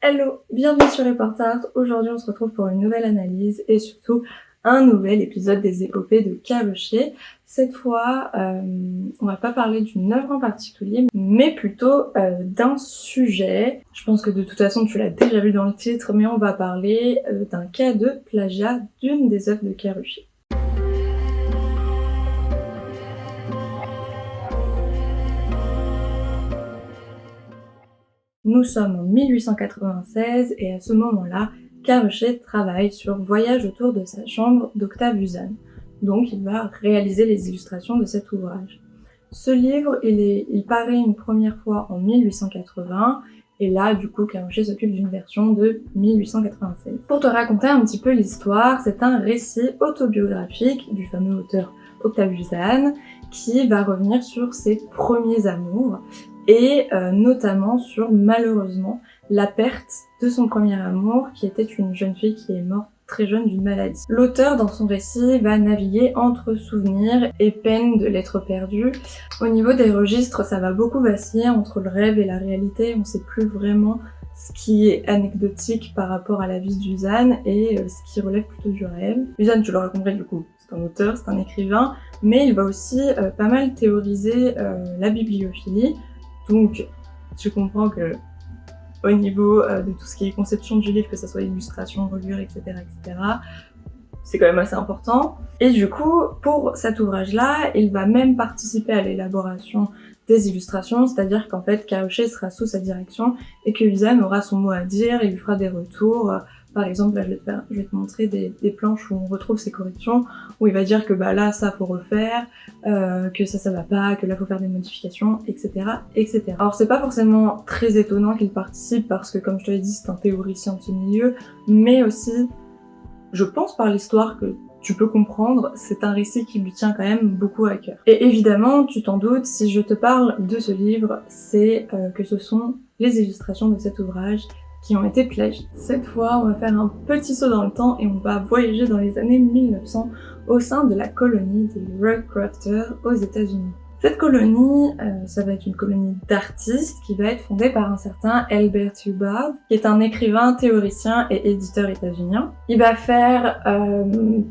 Hello, bienvenue sur Reportart. Aujourd'hui on se retrouve pour une nouvelle analyse et surtout un nouvel épisode des épopées de Karochet. Cette fois, on va pas parler d'une œuvre en particulier, mais plutôt d'un sujet. Je pense que de toute façon tu l'as déjà vu dans le titre, mais on va parler d'un cas de plagiat d'une des œuvres de Karochet. Nous sommes en 1896 et à ce moment-là, Karochet travaille sur Voyage autour de sa chambre d'Octave Usanne. Donc il va réaliser les illustrations de cet ouvrage. Ce livre, il paraît une première fois en 1880 et là, du coup, Karochet s'occupe d'une version de 1896. Pour te raconter un petit peu l'histoire, c'est un récit autobiographique du fameux auteur Octave Usanne qui va revenir sur ses premiers amours et notamment sur, malheureusement, la perte de son premier amour, qui était une jeune fille qui est morte très jeune d'une maladie. L'auteur, dans son récit, va naviguer entre souvenirs et peine de l'être perdu. Au niveau des registres, ça va beaucoup vaciller entre le rêve et la réalité, on sait plus vraiment ce qui est anecdotique par rapport à la vie d'Usanne et ce qui relève plutôt du rêve. Usanne, tu l'auras compris du coup, c'est un auteur, c'est un écrivain, mais il va aussi pas mal théoriser la bibliophilie. Donc, tu comprends que au niveau de tout ce qui est conception du livre, que ça soit illustration, reliure, etc., c'est quand même assez important. Et du coup, pour cet ouvrage-là, il va même participer à l'élaboration des illustrations, c'est-à-dire qu'en fait, Karochet sera sous sa direction et que Usanne aura son mot à dire, il lui fera des retours. Par exemple, là, je vais te montrer des planches où on retrouve ses corrections, où il va dire que bah là, ça faut refaire, que ça va pas, que là faut faire des modifications, etc., etc. Alors c'est pas forcément très étonnant qu'il participe parce que, comme je te l'ai dit, c'est un théoricien de ce milieu, mais aussi, je pense par l'histoire que tu peux comprendre, c'est un récit qui lui tient quand même beaucoup à cœur. Et évidemment, tu t'en doutes, si je te parle de ce livre, c'est que ce sont les illustrations de cet ouvrage qui ont été plagiées. Cette fois, on va faire un petit saut dans le temps et on va voyager dans les années 1900 au sein de la colonie des Roycrofters aux États-Unis. Cette colonie, ça va être une colonie d'artistes qui va être fondée par un certain Albert Hubbard, qui est un écrivain, théoricien et éditeur états-unien. Il va faire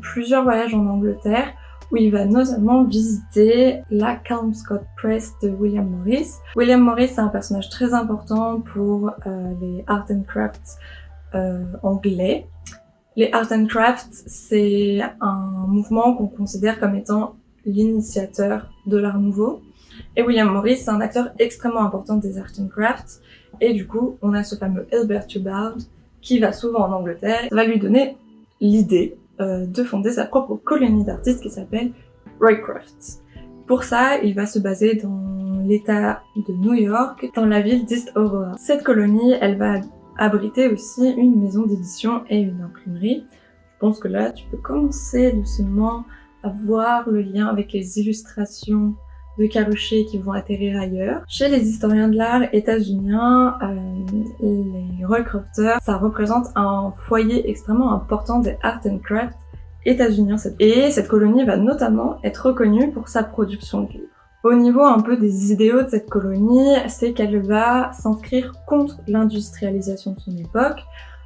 plusieurs voyages en Angleterre, où il va notamment visiter la Kelmscott Press de William Morris. William Morris, c'est un personnage très important pour les art and crafts anglais. Les art and crafts, c'est un mouvement qu'on considère comme étant l'initiateur de l'art nouveau. Et William Morris, c'est un acteur extrêmement important des art and crafts. Et du coup, on a ce fameux Albert Hubbard qui va souvent en Angleterre. Ça va lui donner l'idée de fonder sa propre colonie d'artistes qui s'appelle Roycroft. Pour ça, il va se baser dans l'état de New York, dans la ville d'East Aurora. Cette colonie, elle va abriter aussi une maison d'édition et une imprimerie. Je pense que là, tu peux commencer doucement à voir le lien avec les illustrations de Karochet qui vont atterrir ailleurs. Chez les historiens de l'art états-uniens, les Roycrofters, ça représente un foyer extrêmement important des art and crafts états-uniens. Et cette colonie va notamment être reconnue pour sa production de livres. Au niveau un peu des idéaux de cette colonie, c'est qu'elle va s'inscrire contre l'industrialisation de son époque.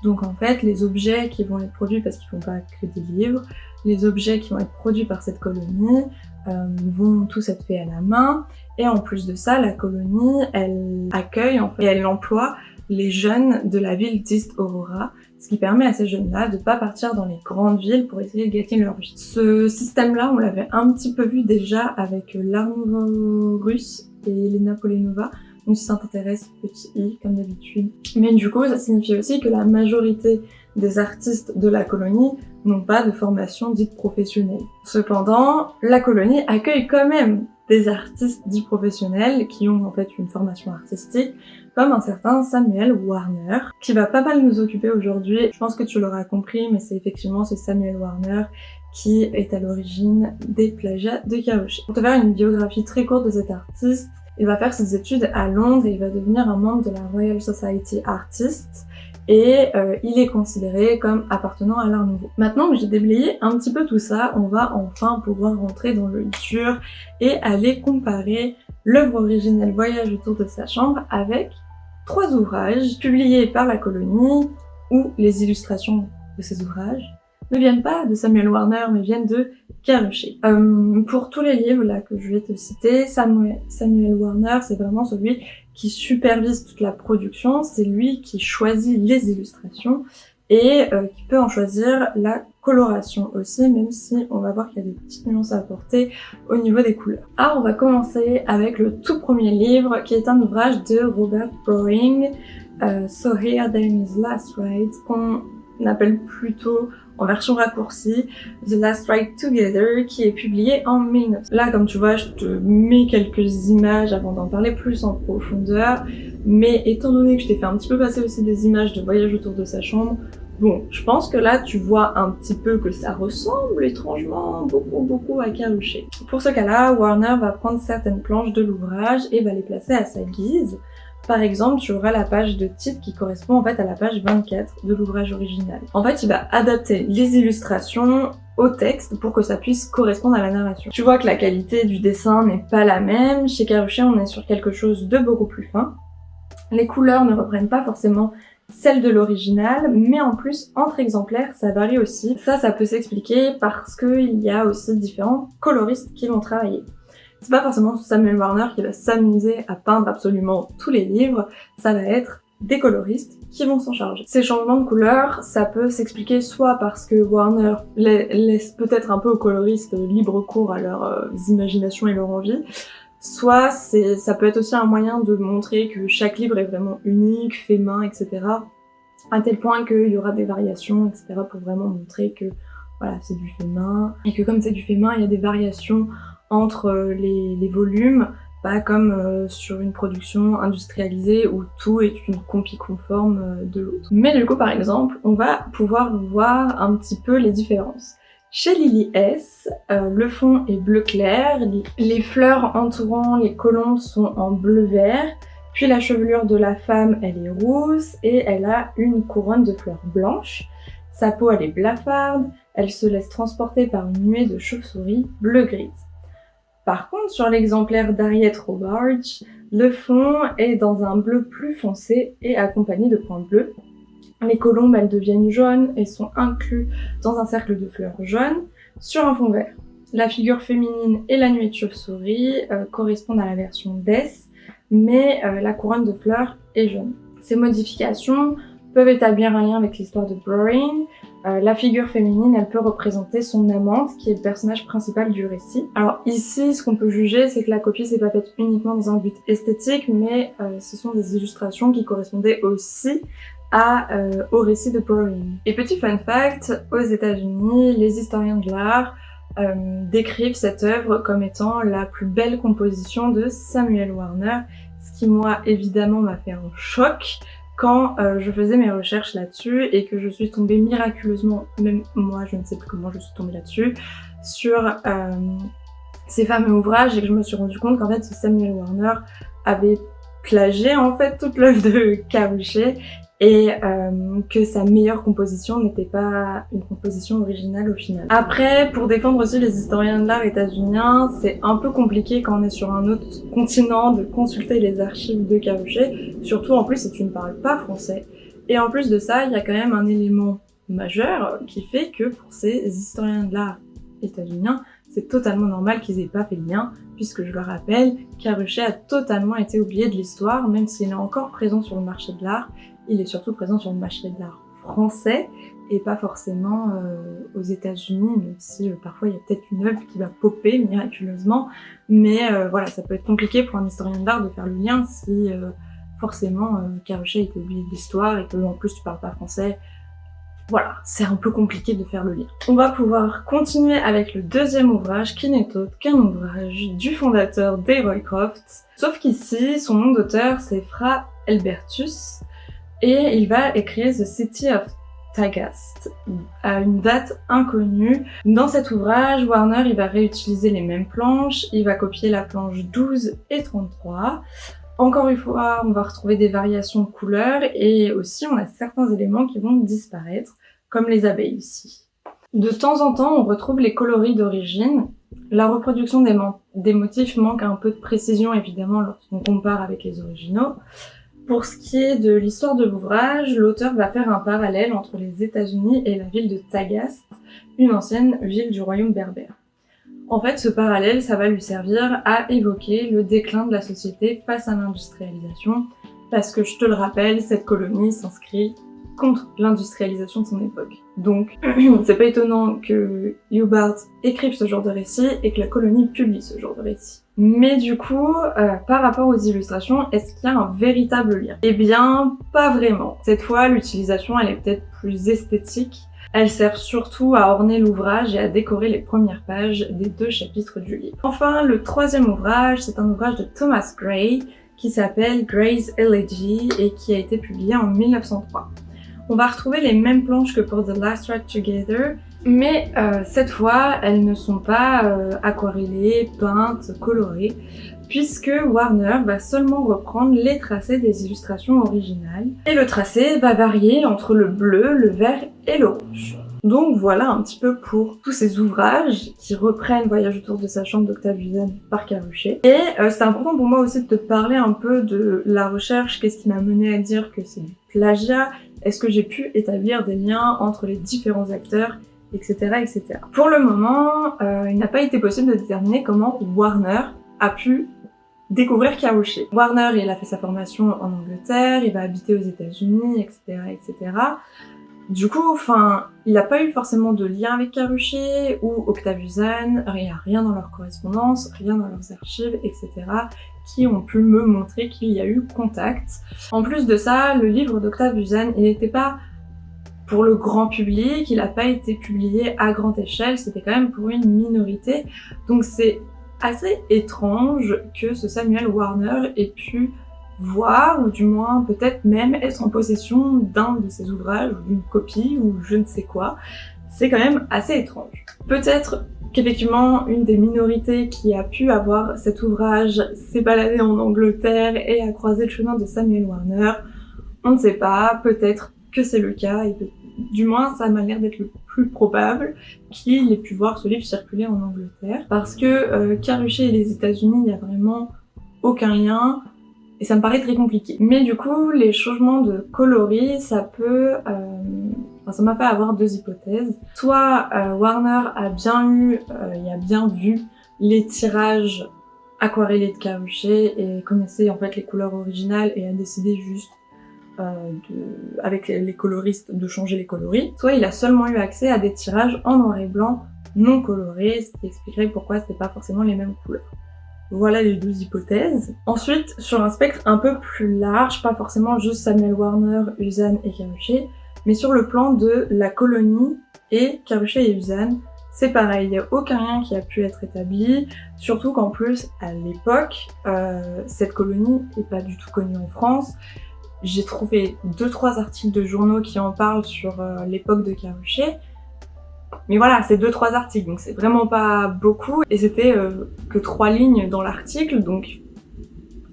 Donc en fait, les objets qui vont être produits, parce qu'ils font pas que des livres, les objets qui vont être produits par cette colonie vont tous être faits à la main. Et en plus de ça, la colonie, elle accueille et elle emploie les jeunes de la ville d'East Aurora, ce qui permet à ces jeunes-là de pas partir dans les grandes villes pour essayer de gagner leur vie. Ce système-là, on l'avait un petit peu vu déjà avec l'Art Nouveau russe et les Napoléonova. Donc si ça t'intéresse, petit i comme d'habitude. Mais du coup, ça signifie aussi que la majorité des artistes de la colonie n'ont pas de formation dite professionnelle. Cependant, la colonie accueille quand même des artistes dits professionnels qui ont en fait une formation artistique, comme un certain Samuel Warner, qui va pas mal nous occuper aujourd'hui. Je pense que tu l'auras compris, mais c'est effectivement ce Samuel Warner qui est à l'origine des plagiats de Karochet. Pour te faire une biographie très courte de cet artiste, il va faire ses études à Londres et il va devenir un membre de la Royal Society Artists et il est considéré comme appartenant à l'art nouveau. Maintenant que j'ai déblayé un petit peu tout ça, on va enfin pouvoir rentrer dans le dur et aller comparer l'œuvre originelle Voyage autour de sa chambre avec 3 ouvrages publiés par la colonie où les illustrations de ces ouvrages ne viennent pas de Samuel Warner mais viennent de Keruche. Pour tous les livres là que je vais te citer, Samuel Warner c'est vraiment celui qui supervise toute la production, c'est lui qui choisit les illustrations et qui peut en choisir la coloration aussi, même si on va voir qu'il y a des petites nuances à apporter au niveau des couleurs. Alors on va commencer avec le tout premier livre qui est un ouvrage de Robert Browning, So Here Then Is Last Ride, qu'on appelle plutôt en version raccourcie The Last Ride Together, qui est publié en 1900. Là comme tu vois je te mets quelques images avant d'en parler plus en profondeur, mais étant donné que je t'ai fait un petit peu passer aussi des images de voyage autour de sa chambre, bon, je pense que là tu vois un petit peu que ça ressemble étrangement beaucoup à Keruche. Pour ce cas-là, Warner va prendre certaines planches de l'ouvrage et va les placer à sa guise. Par exemple, tu auras la page de titre qui correspond en fait à la page 24 de l'ouvrage original. En fait, il va adapter les illustrations au texte pour que ça puisse correspondre à la narration. Tu vois que la qualité du dessin n'est pas la même. Chez Keruche, on est sur quelque chose de beaucoup plus fin. Les couleurs ne reprennent pas forcément celles de l'original, mais en plus, entre exemplaires, ça varie aussi. Ça peut s'expliquer parce qu'il y a aussi différents coloristes qui vont travailler. C'est pas forcément Samuel Warner qui va s'amuser à peindre absolument tous les livres, ça va être des coloristes qui vont s'en charger. Ces changements de couleur, ça peut s'expliquer soit parce que Warner laisse peut-être un peu aux coloristes libre cours à leurs imaginations et leur envie, soit ça peut être aussi un moyen de montrer que chaque livre est vraiment unique, fait main, etc. À tel point qu'il y aura des variations, etc. pour vraiment montrer que voilà, c'est du fait main, et que comme c'est du fait main, il y a des variations entre les volumes, pas comme sur une production industrialisée où tout est une copie conforme de l'autre. Mais du coup, par exemple, on va pouvoir voir un petit peu les différences. Chez Lily S, le fond est bleu clair, les fleurs entourant les colombes sont en bleu vert, puis la chevelure de la femme, elle est rousse et elle a une couronne de fleurs blanches. Sa peau, elle est blafarde, elle se laisse transporter par une nuée de chauves-souris bleu-grise. Par contre, sur l'exemplaire d'Harriet Robards, le fond est dans un bleu plus foncé et accompagné de points bleus. Les colombes, elles deviennent jaunes et sont incluses dans un cercle de fleurs jaunes sur un fond vert. La figure féminine et la nuée de chauve-souris correspondent à la version d'S, mais la couronne de fleurs est jaune. Ces modifications peuvent établir un lien avec l'histoire de Browning. La figure féminine, elle peut représenter son amante, qui est le personnage principal du récit. Alors ici, ce qu'on peut juger, c'est que la copie s'est pas faite uniquement dans un but esthétique, mais ce sont des illustrations qui correspondaient aussi au récit de Browning. Et petit fun fact, aux États-Unis, les historiens de l'art décrivent cette œuvre comme étant la plus belle composition de Samuel Warner, ce qui moi évidemment m'a fait un choc quand je faisais mes recherches là-dessus et que je suis tombée miraculeusement, même moi je ne sais plus comment je suis tombée là-dessus, sur ces fameux ouvrages et que je me suis rendu compte qu'en fait ce Samuel Warner avait plagié en fait toute l'œuvre de Keruche et que sa meilleure composition n'était pas une composition originale au final. Après, pour défendre aussi les historiens de l'art états-uniens, c'est un peu compliqué quand on est sur un autre continent de consulter les archives de Keruche, surtout en plus si tu ne parles pas français. Et en plus de ça, il y a quand même un élément majeur qui fait que pour ces historiens de l'art états-uniens, c'est totalement normal qu'ils aient pas fait le lien, puisque je le rappelle, Keruche a totalement été oublié de l'histoire, même s'il est encore présent sur le marché de l'art. Il est surtout présent sur le marché de l'art français et pas forcément aux États-Unis, même si parfois il y a peut-être une œuvre qui va popper miraculeusement. Mais voilà, ça peut être compliqué pour un historien de l'art de faire le lien si forcément Keruche a été oublié de l'histoire et que en plus tu parles pas français. Voilà, c'est un peu compliqué de faire le lien. On va pouvoir continuer avec le deuxième ouvrage qui n'est autre qu'un ouvrage du fondateur des Roycroft. Sauf qu'ici, son nom d'auteur c'est Fra Elbertus. Et il va écrire The City of Tagaste à une date inconnue. Dans cet ouvrage, Warner il va réutiliser les mêmes planches, il va copier la planche 12 et 33. Encore une fois, on va retrouver des variations de couleurs et aussi on a certains éléments qui vont disparaître, comme les abeilles ici. De temps en temps, on retrouve les coloris d'origine. La reproduction des motifs manque un peu de précision évidemment lorsqu'on compare avec les originaux. Pour ce qui est de l'histoire de l'ouvrage, l'auteur va faire un parallèle entre les États-Unis et la ville de Tagaste, une ancienne ville du royaume berbère. En fait, ce parallèle, ça va lui servir à évoquer le déclin de la société face à l'industrialisation, parce que je te le rappelle, cette colonie s'inscrit contre l'industrialisation de son époque. Donc, c'est pas étonnant que Hubbard écrive ce genre de récit et que la colonie publie ce genre de récit. Mais du coup, par rapport aux illustrations, est-ce qu'il y a un véritable lien? Eh bien, pas vraiment. Cette fois, l'utilisation, elle est peut-être plus esthétique. Elles servent surtout à orner l'ouvrage et à décorer les premières pages des 2 chapitres du livre. Enfin, le 3e ouvrage, c'est un ouvrage de Thomas Gray qui s'appelle Gray's Elegy et qui a été publié en 1903. On va retrouver les mêmes planches que pour The Last Ride Together, mais cette fois, elles ne sont pas aquarellées, peintes, colorées, puisque Warner va seulement reprendre les tracés des illustrations originales. Et le tracé va varier entre le bleu, le vert et le rouge. Donc voilà un petit peu pour tous ces ouvrages qui reprennent Voyage autour de sa chambre d'Octave Buzan par Carrucher. Et c'est important pour moi aussi de te parler un peu de la recherche, qu'est-ce qui m'a mené à dire que c'est du plagiat, est-ce que j'ai pu établir des liens entre les différents acteurs, etc. etc. Pour le moment, il n'a pas été possible de déterminer comment Warner a pu découvrir Carrucher. Warner, il a fait sa formation en Angleterre, il va habiter aux États-Unis, etc., etc. Du coup, il n'a pas eu forcément de lien avec Carrucher ou Octave Buzan, il n'y a rien dans leur correspondance, rien dans leurs archives, etc., qui ont pu me montrer qu'il y a eu contact. En plus de ça, le livre d'Octave Buzan, il n'était pas pour le grand public, il n'a pas été publié à grande échelle, c'était quand même pour une minorité, donc c'est assez étrange que ce Samuel Warner ait pu voir, ou du moins peut-être même être en possession d'un de ses ouvrages, ou d'une copie, ou je ne sais quoi. C'est quand même assez étrange. Peut-être qu'effectivement, une des minorités qui a pu avoir cet ouvrage s'est baladée en Angleterre et a croisé le chemin de Samuel Warner. On ne sait pas, peut-être que c'est le cas, et du moins ça m'a l'air d'être le plus probable qu'il ait pu voir ce livre circuler en Angleterre. Parce que Carrucher et les États-Unis, il n'y a vraiment aucun lien. Et ça me paraît très compliqué. Mais du coup, les changements de coloris, ça peut... ça m'a fait avoir 2 hypothèses. Soit Warner a bien eu, et a bien vu les tirages aquarellés de Carrucher et connaissait en fait les couleurs originales et a décidé juste avec les coloristes de changer les coloris. Soit il a seulement eu accès à des tirages en noir et blanc non colorés, ce qui expliquerait pourquoi c'était pas forcément les mêmes couleurs. Voilà les 2 hypothèses. Ensuite, sur un spectre un peu plus large, pas forcément juste Samuel Warner, Buzan et Carrucher, mais sur le plan de la colonie et Carrucher et Buzan, c'est pareil, il n'y a aucun lien qui a pu être établi, surtout qu'en plus, à l'époque, cette colonie n'est pas du tout connue en France. J'ai trouvé 2-3 articles de journaux qui en parlent sur l'époque de Carrucher, mais voilà, c'est 2-3 articles, donc c'est vraiment pas beaucoup, et c'était que 3 lignes dans l'article, donc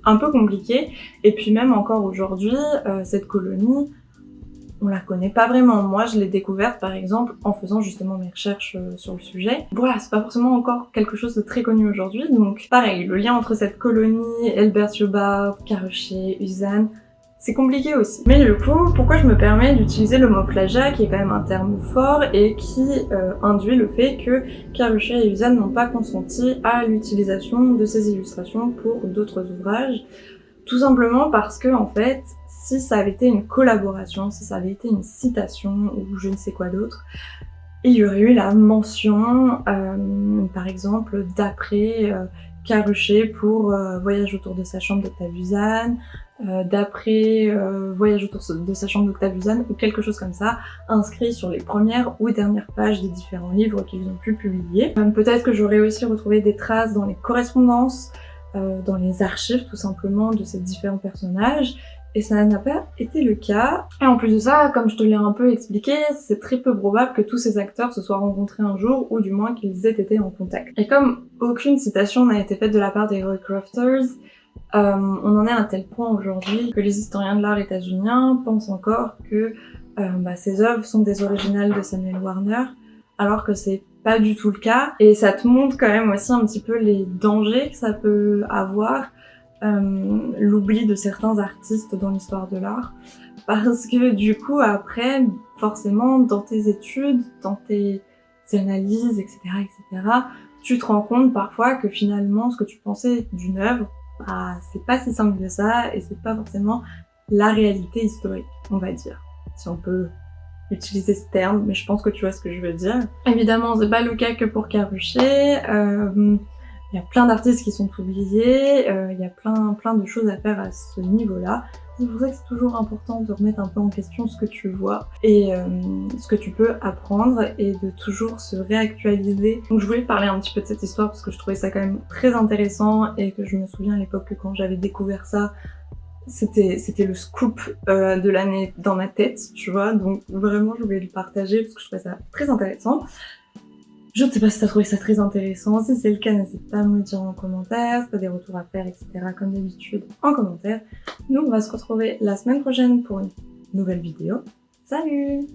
un peu compliqué. Et puis même encore aujourd'hui, cette colonie, on la connaît pas vraiment. Moi, je l'ai découverte par exemple en faisant justement mes recherches sur le sujet. Voilà, c'est pas forcément encore quelque chose de très connu aujourd'hui, donc pareil, le lien entre cette colonie, Elbert Hubbard, Carrucher, Buzan, c'est compliqué aussi. Mais du coup, pourquoi je me permets d'utiliser le mot plagiat, qui est quand même un terme fort et qui induit le fait que Carrucher et Buzan n'ont pas consenti à l'utilisation de ces illustrations pour d'autres ouvrages, tout simplement parce que, en fait, si ça avait été une collaboration, si ça avait été une citation ou je ne sais quoi d'autre, il y aurait eu la mention, par exemple, d'après Carrucher pour Voyage autour de sa chambre d'Octave Buzan, d'après Voyage autour de sa chambre d'Octave Buzan, ou quelque chose comme ça, inscrit sur les premières ou dernières pages des différents livres qu'ils ont pu publier. Peut-être que j'aurais aussi retrouvé des traces dans les correspondances, dans les archives tout simplement de ces différents personnages, et ça n'a pas été le cas. Et en plus de ça, comme je te l'ai un peu expliqué, c'est très peu probable que tous ces acteurs se soient rencontrés un jour, ou du moins qu'ils aient été en contact. Et comme aucune citation n'a été faite de la part des Roy Crofters, on en est à un tel point aujourd'hui que les historiens de l'art états-uniens pensent encore que ces œuvres sont des originales de Samuel Warner, alors que c'est pas du tout le cas. Et ça te montre quand même aussi un petit peu les dangers que ça peut avoir l'oubli de certains artistes dans l'histoire de l'art. Parce que du coup, après, forcément, dans tes études, dans tes analyses, etc., etc., tu te rends compte parfois que finalement, ce que tu pensais d'une œuvre, bah, c'est pas si simple que ça, et c'est pas forcément la réalité historique, on va dire. Si on peut utiliser ce terme, mais je pense que tu vois ce que je veux dire. Évidemment, c'est pas le cas que pour Karrueche. Il y a plein d'artistes qui sont oubliés, il y a plein de choses à faire à ce niveau-là. C'est pour ça que c'est toujours important de remettre un peu en question ce que tu vois et ce que tu peux apprendre et de toujours se réactualiser. Donc je voulais te parler un petit peu de cette histoire parce que je trouvais ça quand même très intéressant et que je me souviens à l'époque que quand j'avais découvert ça, c'était le scoop de l'année dans ma tête, tu vois, donc vraiment je voulais le partager parce que je trouvais ça très intéressant. Je ne sais pas si t'as trouvé ça très intéressant, si c'est le cas, n'hésite pas à me le dire en commentaire, si t'as des retours à faire, etc. comme d'habitude en commentaire. Nous on va se retrouver la semaine prochaine pour une nouvelle vidéo. Salut!